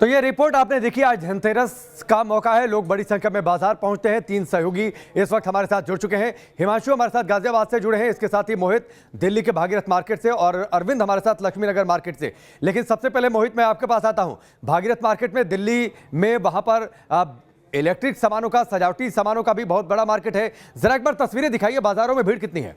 तो ये रिपोर्ट आपने देखी। आज धनतेरस का मौका है, लोग बड़ी संख्या में बाजार पहुंचते हैं। 3 सहयोगी इस वक्त हमारे साथ जुड़ चुके हैं। हिमांशु हमारे साथ गाजियाबाद से जुड़े हैं, इसके साथ ही मोहित दिल्ली के भागीरथ मार्केट से और अरविंद हमारे साथ लक्ष्मी नगर मार्केट से। लेकिन सबसे पहले मोहित, मैं आपके पास आता हूं। भागीरथ मार्केट में, दिल्ली में, वहां पर इलेक्ट्रिक सामानों का, सजावटी सामानों का भी बहुत बड़ा मार्केट है। जरा एक बार तस्वीरें दिखाइए, बाजारों में भीड़ कितनी है?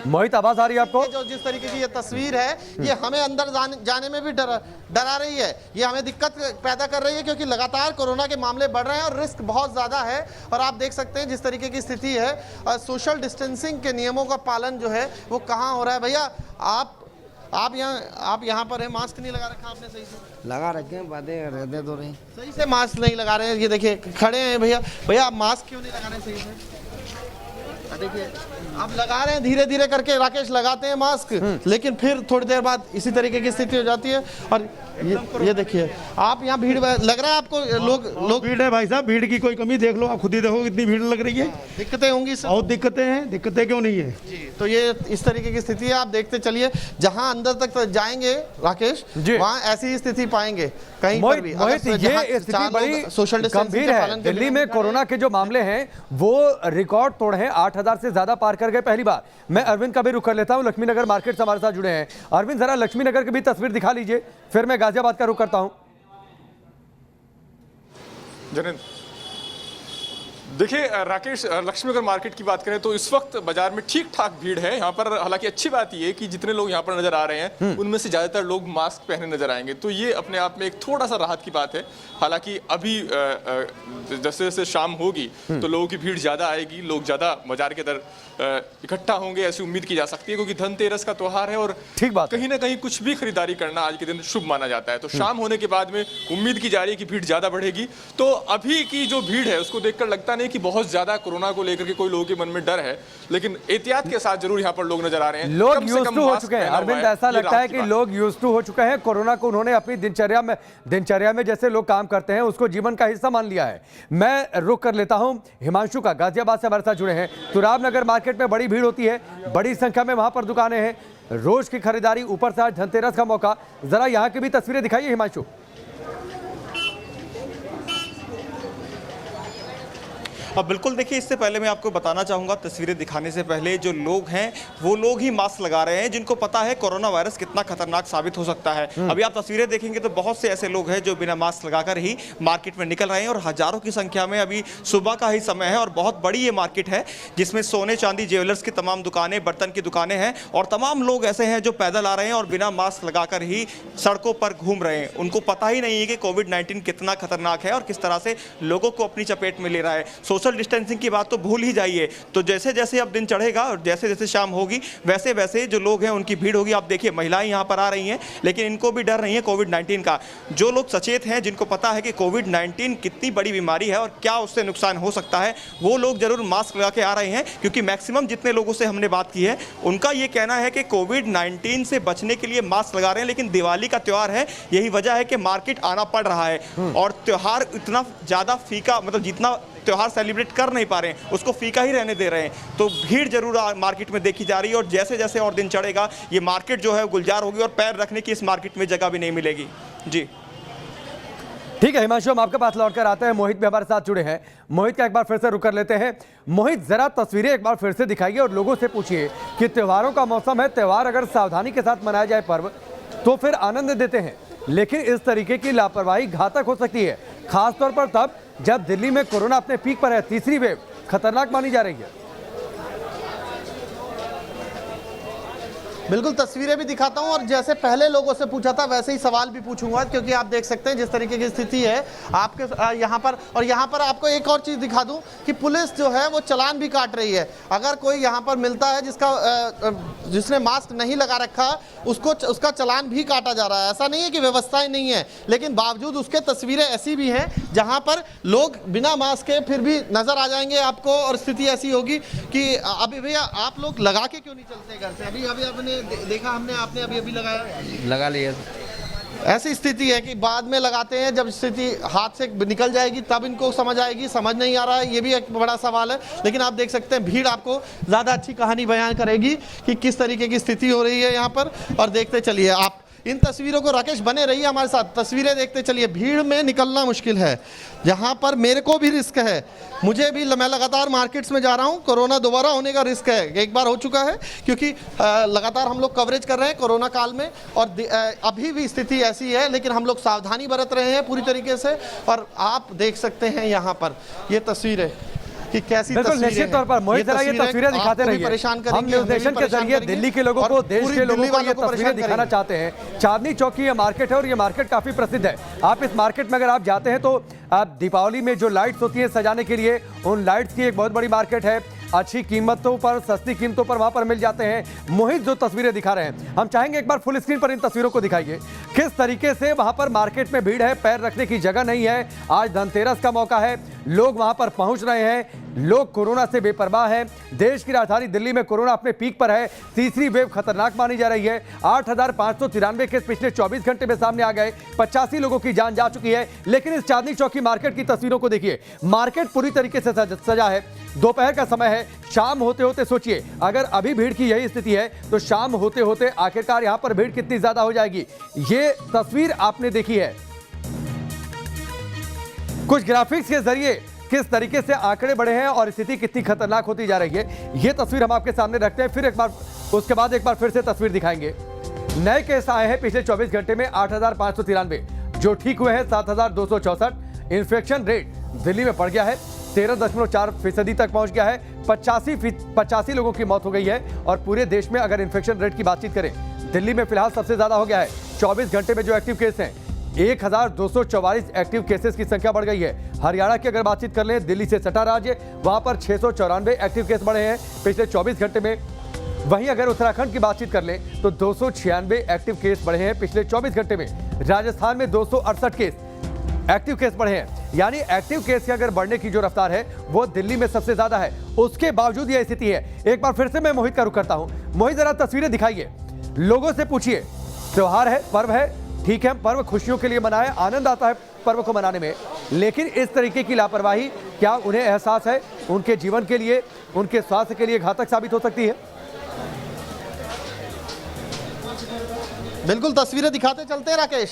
मोहित, आवाज आ रही है आपको? जो जिस तरीके की ये तस्वीर है, ये हमें अंदर जाने में भी डरा रही है। ये हमें दिक्कत पैदा कर रही है क्योंकि लगातार कोरोना के मामले बढ़ रहे हैं और रिस्क बहुत ज़्यादा है। और आप देख सकते हैं जिस तरीके की स्थिति है, सोशल डिस्टेंसिंग के नियमों का पालन जो है वो कहाँ हो रहा है। भैया आप यहाँ पर है, मास्क नहीं लगा रखा आपने सही से? लगा रखे हैं, बातें रहते तो रही, सही से मास्क नहीं लगा रहे हैं। ये देखिए खड़े हैं भैया आप मास्क क्यों नहीं लगा रहे हैं सही से? देखिए आप लगा रहे हैं, धीरे धीरे करके राकेश लगाते हैं मास्क, लेकिन फिर थोड़ी देर बाद इसी तरीके की स्थिति हो जाती है। और ये देखिए आप यहाँ भीड़ लग रहा है आपको, लोग भीड़ है भाई साहब, भीड़ की कोई कमी देख लो, आप खुद ही देखो कितनी भीड़ लग रही है। दिक्कतें होंगी सर? बहुत दिक्कतें हैं, दिक्कतें क्यों नहीं है जी। तो ये इस तरीके की स्थिति है, आप देखते चलिए। जहाँ अंदर तक जाएंगे राकेश, वहाँ ऐसी ही स्थिति पाएंगे कहीं पर भी। मोहित, ये स्थिति बड़ी सोशल गंभीर है। दिल्ली में कोरोना के जो मामले हैं वो रिकॉर्ड तोड़ हैं, 8,000 से ज्यादा पार कर गए पहली बार। मैं अरविंद का भी रुख कर लेता हूं, लक्ष्मी नगर मार्केट से हमारे साथ जुड़े हैं। अरविंद, जरा लक्ष्मी नगर की भी तस्वीर दिखा लीजिए, फिर मैं गाजियाबाद का रुख करता हूं। देखिए राकेश, लक्ष्मीनगर मार्केट की बात करें तो इस वक्त बाजार में ठीक ठाक भीड़ है यहाँ पर। हालांकि अच्छी बात ये है कि जितने लोग यहाँ पर नजर आ रहे हैं उनमें से ज्यादातर लोग मास्क पहने नजर आएंगे, तो ये अपने आप में एक थोड़ा सा राहत की बात है। हालांकि अभी जैसे जैसे शाम होगी तो लोगों की भीड़ ज्यादा आएगी, लोग ज्यादा बाजार के अंदर इकट्ठा होंगे, ऐसी उम्मीद की जा सकती है, क्योंकि धनतेरस का त्योहार है और ठीक बात, कहीं ना कहीं कुछ भी खरीदारी करना आज के दिन शुभ माना जाता है। तो शाम होने के बाद में उम्मीद की जा रही है कि भीड़ ज्यादा बढ़ेगी। तो अभी की जो भीड़ है उसको देखकर लगता नहीं कि बहुत ज्यादा कोरोना को लेकर के कोई लोगों के मन में डर है, लेकिन एहतियात के साथ जरूर यहाँ पर लोग नजर आ रहे हैं। लोग यूज्ड टू हो चुके हैं अरविंद, ऐसा लगता है कि लोग यूज्ड टू हो चुके हैं कोरोना को। उन्होंने अपनी दिनचर्या में जैसे लोग काम करते हैं उसको जीवन का हिस्सा मान लिया है। मैं रुक कर लेता हूं हिमांशु का, गाजियाबाद से हमारे साथ जुड़े हैं। तुराब नगर मार्केट में बड़ी भीड़ होती है, बड़ी संख्या में वहां पर दुकानें हैं, रोज की खरीदारी, ऊपर से आज धनतेरस का मौका। जरा यहां की भी तस्वीरें दिखाइए हिमांशु। अब बिल्कुल देखिए, इससे पहले मैं आपको बताना चाहूँगा, तस्वीरें दिखाने से पहले, जो लोग हैं वो लोग ही मास्क लगा रहे हैं जिनको पता है कोरोना वायरस कितना खतरनाक साबित हो सकता है। अभी आप तस्वीरें देखेंगे तो बहुत से ऐसे लोग हैं जो बिना मास्क लगाकर ही मार्केट में निकल रहे हैं और हजारों की संख्या में अभी सुबह का ही समय है और बहुत बड़ी ये मार्केट है जिसमें सोने चांदी ज्वेलर्स की तमाम दुकानें, बर्तन की दुकानें हैं और तमाम लोग ऐसे हैं जो पैदल आ रहे हैं और बिना मास्क लगाकर ही सड़कों पर घूम रहे हैं। उनको पता ही नहीं है कि कोविड-19 कितना खतरनाक है और किस तरह से लोगों को अपनी चपेट में ले रहा है। सोशल डिस्टेंसिंग की बात तो भूल ही जाइए। तो जैसे जैसे अब दिन चढ़ेगा और जैसे जैसे शाम होगी वैसे वैसे जो लोग हैं उनकी भीड़ होगी। आप देखिए महिलाएं यहां पर आ रही हैं, लेकिन इनको भी डर नहीं है कोविड-19 का। जो लोग सचेत हैं, जिनको पता है कि कोविड-19 कितनी बड़ी बीमारी है और क्या उससे नुकसान हो सकता है, वो लोग जरूर मास्क लगा के आ रहे हैं। क्योंकि मैक्सिमम जितने लोगों से हमने बात की है उनका ये कहना है कि कोविड-19 से बचने के लिए मास्क लगा रहे हैं, लेकिन दिवाली का त्यौहार है, यही वजह है कि मार्केट आना पड़ रहा है और त्यौहार इतना ज्यादा फीका, मतलब जितना त्योहार सेलिब्रेट कर नहीं पा रहे हैं उसको फीका ही रहने दे रहे हैं। तो भीड़ जरूर मार्केट में देखी जा रही है और जैसे जैसे और दिन चढ़ेगा ये मार्केट जो है गुलजार होगी और पैर रखने की इस मार्केट में जगह भी नहीं मिलेगी। जी ठीक है हिमांशु, हम आपके पास लौटकर आते हैं। मोहित भी हमारे साथ जुड़े हैं। मोहित का एक बार फिर से रुक कर लेते हैं। मोहित, जरा तस्वीरें एक बार फिर से दिखाइए और लोगों से पूछिए कि त्योहारों का मौसम है, त्योहार अगर सावधानी के साथ मनाया जाए पर्व तो फिर आनंद देते हैं, लेकिन इस तरीके की लापरवाही घातक हो सकती है, खासतौर पर तब जब दिल्ली में कोरोना अपने पीक पर है। तीसरी वेव खतरनाक मानी जा रही है। बिल्कुल तस्वीरें भी दिखाता हूं और जैसे पहले लोगों से पूछा था वैसे ही सवाल भी पूछूंगा, क्योंकि आप देख सकते हैं जिस तरीके की स्थिति है आपके यहाँ पर। और यहाँ पर आपको एक और चीज़ दिखा दूं कि पुलिस जो है वो चालान भी काट रही है। अगर कोई यहाँ पर मिलता है जिसने मास्क नहीं लगा रखा, उसका चालान भी काटा जा रहा है। ऐसा नहीं है कि व्यवस्थाएं नहीं है, लेकिन बावजूद उसके तस्वीरें ऐसी भी हैं जहाँ पर लोग बिना मास्क के फिर भी नजर आ जाएंगे आपको और स्थिति ऐसी होगी कि अभी भैया आप लोग लगा के क्यों नहीं चलते घर से? अभी आपने देखा हमने, आपने अभी अभी लगाया? लगा लिया। ऐसी स्थिति है कि बाद में लगाते हैं, जब स्थिति हाथ से निकल जाएगी तब इनको समझ आएगी। समझ नहीं आ रहा है, ये भी एक बड़ा सवाल है। लेकिन आप देख सकते हैं भीड़ आपको ज़्यादा अच्छी कहानी बयान करेगी कि किस तरीके की स्थिति हो रही है यहाँ पर। और देखते चलिए आप इन तस्वीरों को, राकेश बने रहिए हमारे साथ, तस्वीरें देखते चलिए। भीड़ में निकलना मुश्किल है, जहाँ पर मेरे को भी रिस्क है, मुझे भी, मैं लगातार मार्केट्स में जा रहा हूँ, कोरोना दोबारा होने का रिस्क है। एक बार हो चुका है क्योंकि लगातार हम लोग कवरेज कर रहे हैं कोरोना काल में, और अभी भी स्थिति ऐसी है, लेकिन हम लोग सावधानी बरत रहे हैं पूरी तरीके से। और आप देख सकते हैं यहाँ पर ये तस्वीरें कि कैसी निश्चित तौर पर मोहित जरा ये तस्वीरें दिखाते रहिए। हम न्यूज़ नेशन के जरिए दिल्ली के लोगों को, देश के लोगों को ये तस्वीरें दिखाना चाहते हैं। चांदनी चौक की ये मार्केट है और ये मार्केट काफी प्रसिद्ध है। आप इस मार्केट में अगर आप जाते हैं तो आप दीपावली में जो लाइट्स होती हैं सजाने के लिए, उन लाइट्स की एक बहुत बड़ी मार्केट है। अच्छी कीमतों पर, सस्ती कीमतों पर वहां पर मिल जाते हैं। मोहित जो तस्वीरें दिखा रहे हैं, हम चाहेंगे एक बार फुल स्क्रीन पर इन तस्वीरों को दिखाइए। किस तरीके से वहां पर मार्केट में भीड़ है, पैर रखने की जगह नहीं है। आज धनतेरस का मौका है, लोग वहां पर पहुंच रहे हैं। लोग कोरोना से बेपरवाह हैं। देश की राजधानी दिल्ली में कोरोना अपने पीक पर है। तीसरी वेव खतरनाक मानी जा रही है। 8,593 केस पिछले 24 घंटे में सामने आ गए। 85 लोगों की जान जा चुकी है। लेकिन इस चांदनी चौक की मार्केट की तस्वीरों को देखिए। मार्केट पूरी तरीके से सजा है। दोपहर का समय है, शाम होते होते सोचिए अगर अभी भीड़ की यही स्थिति है तो शाम होते होते आखिरकार यहां पर भीड़ कितनी ज्यादा हो जाएगी। ये तस्वीर आपने देखी है। कुछ ग्राफिक्स के जरिए किस तरीके से आंकड़े बढ़े हैं और स्थिति कितनी खतरनाक होती जा रही है, ये तस्वीर हम आपके सामने रखते हैं। फिर एक बार उसके बाद एक बार फिर से तस्वीर दिखाएंगे। नए केस आए हैं पिछले 24 घंटे में 8,593, जो ठीक हुए हैं 7,264। इन्फेक्शन रेट दिल्ली में बढ़ गया है, 13.4% तक पहुंच गया है। 85 लोगों की मौत हो गई है। और पूरे देश में अगर इन्फेक्शन रेट की बातचीत करें, दिल्ली में फिलहाल सबसे ज्यादा हो गया है। 24 घंटे में जो एक्टिव केस हैं, 1,244 एक्टिव केसेस की संख्या बढ़ गई है। हरियाणा की अगर बातचीत कर लें, दिल्ली से सटा राज्य, वहां पर 694 एक्टिव केस बढ़े हैं पिछले 24 घंटे में। वहीं अगर उत्तराखंड की बातचीत कर लें तो 296 एक्टिव केस बढ़े हैं पिछले 24 घंटे में। राजस्थान में 268 केस एक्टिव केस बढ़े हैं। यानी एक्टिव केस की अगर बढ़ने की जो रफ्तार है वो दिल्ली में सबसे ज्यादा है। उसके बावजूद यह स्थिति है। एक बार फिर से मैं मोहित का रुख करता हूं। मोहित जरा तस्वीरें दिखाइए, लोगों से पूछिए। त्योहार है, पर्व है, ठीक है, पर्व खुशियों के लिए मनाएं, आनंद आता है पर्व को मनाने में, लेकिन इस तरीके की लापरवाही क्या उन्हें एहसास है उनके जीवन के लिए, उनके स्वास्थ्य के लिए घातक साबित हो सकती है? बिल्कुल, तस्वीरें दिखाते चलते हैं राकेश।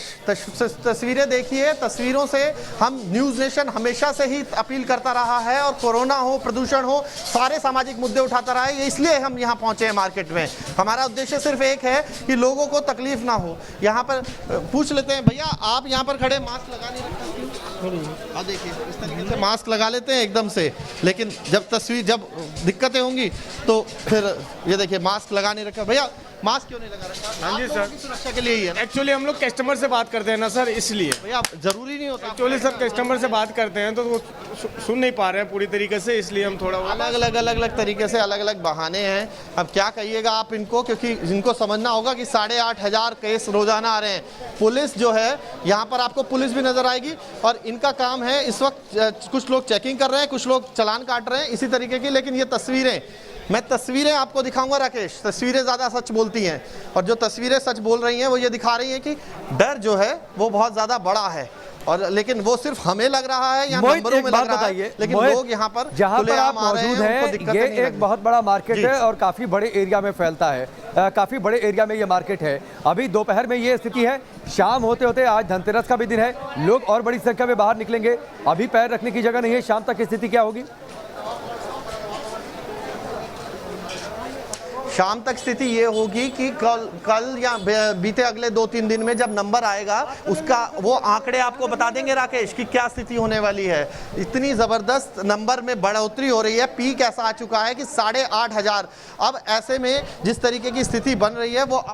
तस्वीरें देखिए। तस्वीरों से हम न्यूज़ नेशन हमेशा से ही अपील करता रहा है, और कोरोना हो, प्रदूषण हो, सारे सामाजिक मुद्दे उठाता रहा है। इसलिए हम यहाँ पहुँचे हैं मार्केट में। हमारा उद्देश्य सिर्फ एक है कि लोगों को तकलीफ ना हो। यहाँ पर पूछ लेते हैं, भैया आप यहाँ पर खड़े मास्क लगा नहीं रखते? हाँ देखिए, इस तरीके से मास्क लगा लेते हैं एकदम से, लेकिन जब दिक्कतें होंगी तो फिर ये देखिए मास्क लगा नहीं रखा। भैया मास्क क्यों नहीं लगा रखा? हाँ जी सर, सुरक्षा के लिए ही है ना? एक्चुअली हम लोग कस्टमर से बात करते हैं ना सर, इसलिए। भैया जरूरी नहीं होता। एक्चुअली सर कस्टमर से बात करते हैं तो वो सुन नहीं पा रहे हैं पूरी तरीके से, इसलिए हम थोड़ा अलग तरीके से अलग अलग बहाने हैं। अब क्या कहिएगा आप इनको, क्योंकि इनको समझना होगा कि 8,500 केस रोजाना आ रहे हैं। पुलिस जो है यहाँ पर, आपको पुलिस भी नजर आएगी, और इनका काम है इस वक्त, कुछ लोग चेकिंग कर रहे हैं, कुछ लोग चालान काट रहे हैं इसी तरीके की। लेकिन ये तस्वीरें, मैं तस्वीरें आपको दिखाऊंगा राकेश। तस्वीरें ज़्यादा सच बोलती हैं, और जो तस्वीरें सच बोल रही हैं वो ये दिखा रही हैं कि डर जो है वो बहुत ज़्यादा बड़ा है। और लेकिन वो सिर्फ हमें लग रहा है या नंबरों में लग रहा है, लेकिन लोग यहाँ पर जहाँ पर आप मौजूद हैं, ये एक बहुत बड़ा मार्केट है और काफी बड़े एरिया में फैलता है। काफी बड़े एरिया में ये मार्केट है। अभी दोपहर में ये स्थिति है, शाम होते होते, आज धनतेरस का भी दिन है, लोग और बड़ी संख्या में बाहर निकलेंगे। अभी पैर रखने की जगह नहीं है। शाम तक स्थिति क्या होगी? शाम तक स्थिति ये होगी कि कल या बीते अगले 2-3 दिन में जब नंबर आएगा, उसका वो आंकड़े आपको बता देंगे राकेश कि क्या स्थिति होने वाली है। इतनी ज़बरदस्त नंबर में बढ़ोतरी हो रही है। पीक ऐसा आ चुका है कि 8,500। अब ऐसे में जिस तरीके की स्थिति बन रही है वो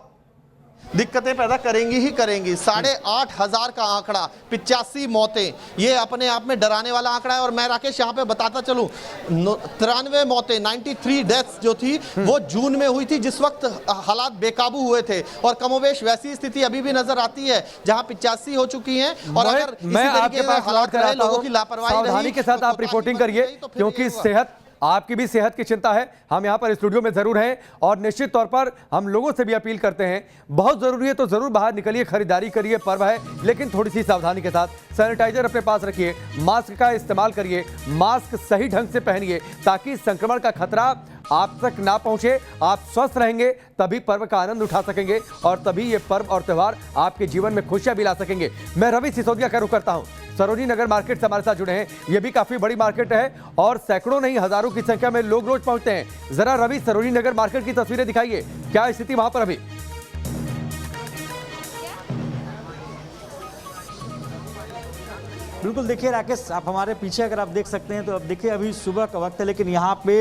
दिक्कतें पैदा करेंगी ही करेंगी। 8,500 का आंकड़ा, 85 मौतें, ये अपने आप में डराने वाला आंकड़ा है। और मैं राकेश यहाँ पे बताता चलूँ, 93 मौतें, 93 डेथ्स जो थी वो जून में हुई थी, जिस वक्त हालात बेकाबू हुए थे। और कमोबेश वैसी स्थिति अभी भी नजर आती है, जहाँ 85 हो चुकी हैं। और अगर मैं आपके पास हालात लोगों की लापरवाही सावधानी के साथ आप रिपोर्टिंग करिए, क्योंकि सेहत आपकी भी सेहत की चिंता है, हम यहाँ पर स्टूडियो में जरूर हैं और निश्चित तौर पर हम लोगों से भी अपील करते हैं, बहुत जरूरी है तो जरूर बाहर निकलिए, खरीदारी करिए, पर्व है लेकिन थोड़ी सी सावधानी के साथ। सैनिटाइजर अपने पास रखिए, मास्क का इस्तेमाल करिए, मास्क सही ढंग से पहनिए ताकि संक्रमण का खतरा आप तक ना पहुंचे। आप स्वस्थ रहेंगे तभी पर्व का आनंद उठा सकेंगे और तभी ये पर्व और त्योहार आपके जीवन में खुशियां भी ला सकेंगे। मैं रवि सिसोदिया का रुख करता हूं। सरोजनी नगर मार्केट से हमारे साथ जुड़े हैं, ये भी काफी बड़ी मार्केट है और सैकड़ों नहीं हजारों की संख्या में लोग रोज पहुंचते हैं। जरा रवि, सरोजनी नगर मार्केट की तस्वीरें दिखाइए, क्या स्थिति वहां पर अभी? बिल्कुल, देखिए राकेश, आप हमारे पीछे अगर आप देख सकते हैं तो अब देखिए अभी सुबह का वक्त है लेकिन यहाँ पे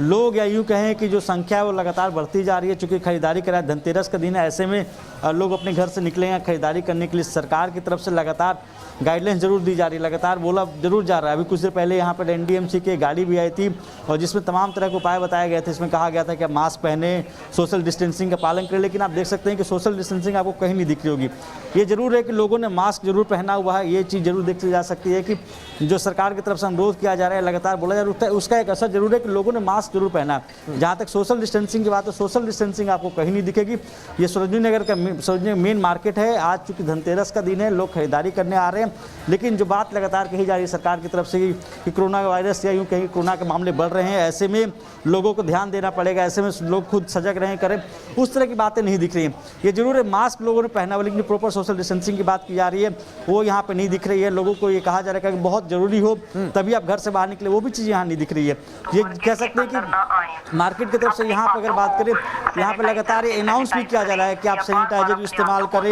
लोग या यूँ कहें कि जो संख्या है वो लगातार बढ़ती जा रही है। चूँकि खरीदारी करा धनतेरस का दिन है, ऐसे में लोग अपने घर से निकले हैं खरीदारी करने के लिए। सरकार की तरफ से लगातार गाइडलाइंस जरूर दी जा रही है, लगातार बोला जरूर जा रहा है। अभी कुछ देर पहले यहाँ पर एनडीएमसी की गाड़ी भी आई थी और जिसमें तमाम तरह के उपाय बताए गए थे। इसमें कहा गया था कि आप मास्क पहने, सोशल डिस्टेंसिंग का पालन करें, लेकिन आप देख सकते हैं कि सोशल डिस्टेंसिंग आपको कहीं नहीं दिख रही होगी। ये जरूर है कि लोगों ने मास्क जरूर पहना हुआ है, ये चीज़ जरूर देखी जा सकती है कि जो सरकार की तरफ से अनुरोध किया जा रहा है, लगातार बोला जा रहा है, उसका एक असर जरूर है कि लोगों ने मास्क जरूर पहना। जहाँ तक सोशल डिस्टेंसिंग की बात है, सोशल डिस्टेंसिंग आपको कहीं नहीं दिखेगी। ये सरोजनी नगर का सरोजनी मेन मार्केट है। आज चूंकि धनतेरस का दिन है, लोग खरीदारी करने आ रहे हैं, लेकिन जो बात लगातार कही जा रही है सरकार की तरफ से कि कोरोना वायरस या यूँ कहीं कोरोना के मामले बढ़ रहे हैं, ऐसे में लोगों को ध्यान देना पड़ेगा, ऐसे में लोग खुद सजग रहें, करें, उस तरह की बातें नहीं दिख रही हैं। ये जरूर है मास्क लोगों ने पहना हुआ, लेकिन प्रॉपर सोशल डिस्टेंसिंग की बात की जा रही है वो यहाँ पे नहीं दिख रही है। लोगों को ये कहा जा रहा है कि बहुत जरूरी हो तभी आप घर से बाहर निकले, वो भी चीज़ यहाँ नहीं दिख रही है। ये कह सकते हैं कि मार्केट की तरफ से यहाँ पर अगर बात करें, यहाँ पे लगातार ये अनाउंस भी किया जा रहा है कि आप सैनिटाइजर इस्तेमाल करें,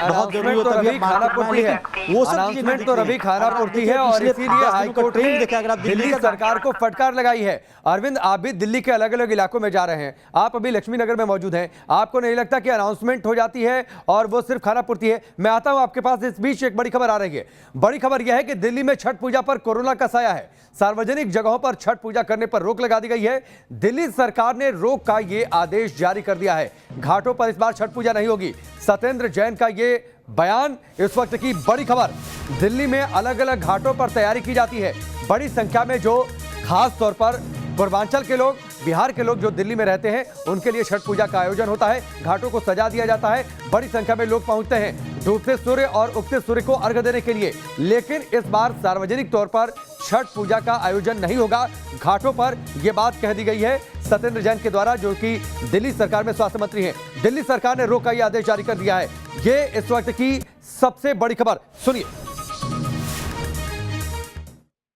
बहुत जरूरी हो तभी आप बाहर निकलें। वो सब चीजें तो रवि खानापुर्ती है और इसीलिए हाईकोर्ट ने दिल्ली सरकार को फटकार लगाई है। अरविंद, आप भी दिल्ली के अलग अलग इलाकों में जा रहे हैं, आप अभी लक्ष्मी नगर में मौजूद हैं, आपको नहीं लगता कि अनाउंसमेंट हो जाती है और वो सिर्फ खानापुर्ती है? मैं आता हूं आपके पास, इस बीच एक बड़ी खबर आ रही है। बड़ी खबर यह है कि दिल्ली में छठ पूजा पर कोरोना का साया है। सार्वजनिक जगहों पर छठ पूजा करने पर रोक लगा दी गई है। दिल्ली सरकार ने रोक का यह आदेश जारी कर दिया है। घाटों पर इस बार छठ पूजा नहीं होगी। सत्येंद्र जैन का यह बयान, इस वक्त की बड़ी खबर। दिल्ली में अलग अलग घाटों पर तैयारी की जाती है। बड़ी संख्या में जो खास तौर पर पूर्वांचल के लोग, बिहार के लोग जो दिल्ली में रहते हैं, उनके लिए छठ पूजा का आयोजन होता है। घाटों को सजा दिया जाता है, बड़ी संख्या में लोग पहुंचते हैं डूबते सूर्य और उगते सूर्य को अर्घ्य देने के लिए। लेकिन इस बार सार्वजनिक तौर पर छठ पूजा का आयोजन नहीं होगा घाटों पर, यह बात कह दी गई है सत्येंद्र जैन के द्वारा, जो कि दिल्ली सरकार में स्वास्थ्य मंत्री हैं। दिल्ली सरकार ने रोक का यह आदेश जारी कर दिया है। ये इस वक्त की सबसे बड़ी खबर, सुनिए।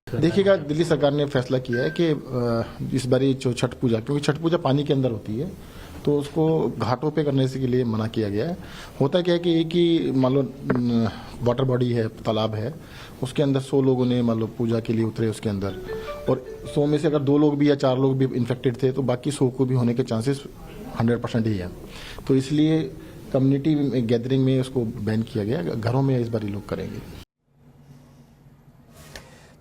देखिएगा, दिल्ली सरकार ने फैसला किया है कि इस बारी जो छठ पूजा, क्योंकि छठ पूजा पानी के अंदर होती है, तो उसको घाटों पे करने से के लिए मना किया गया है। होता क्या है कि एक ही मान लो वाटर बॉडी है, तालाब है, उसके अंदर 100 लोगों ने मान लो पूजा के लिए उतरे उसके अंदर, और 100 में से अगर 2 लोग भी या 4 लोग भी इन्फेक्टेड थे तो बाकी 100 को भी होने के चांसेस 100% ही है। तो इसलिए कम्युनिटी गैदरिंग में उसको बैन किया गया, घरों में इस बार लोग करेंगे।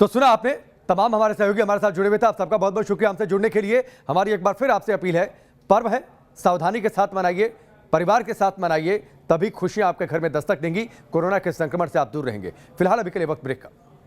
तो सुना आपने, तमाम हमारे सहयोगी हमारे साथ जुड़े हुए थे। आप सबका बहुत बहुत शुक्रिया हमसे जुड़ने के लिए। हमारी एक बार फिर आपसे अपील है, पर्व है, सावधानी के साथ मनाइए, परिवार के साथ मनाइए, तभी खुशियां आपके घर में दस्तक देंगी, कोरोना के संक्रमण से आप दूर रहेंगे। फिलहाल अभी के लिए वक्त ब्रेक का।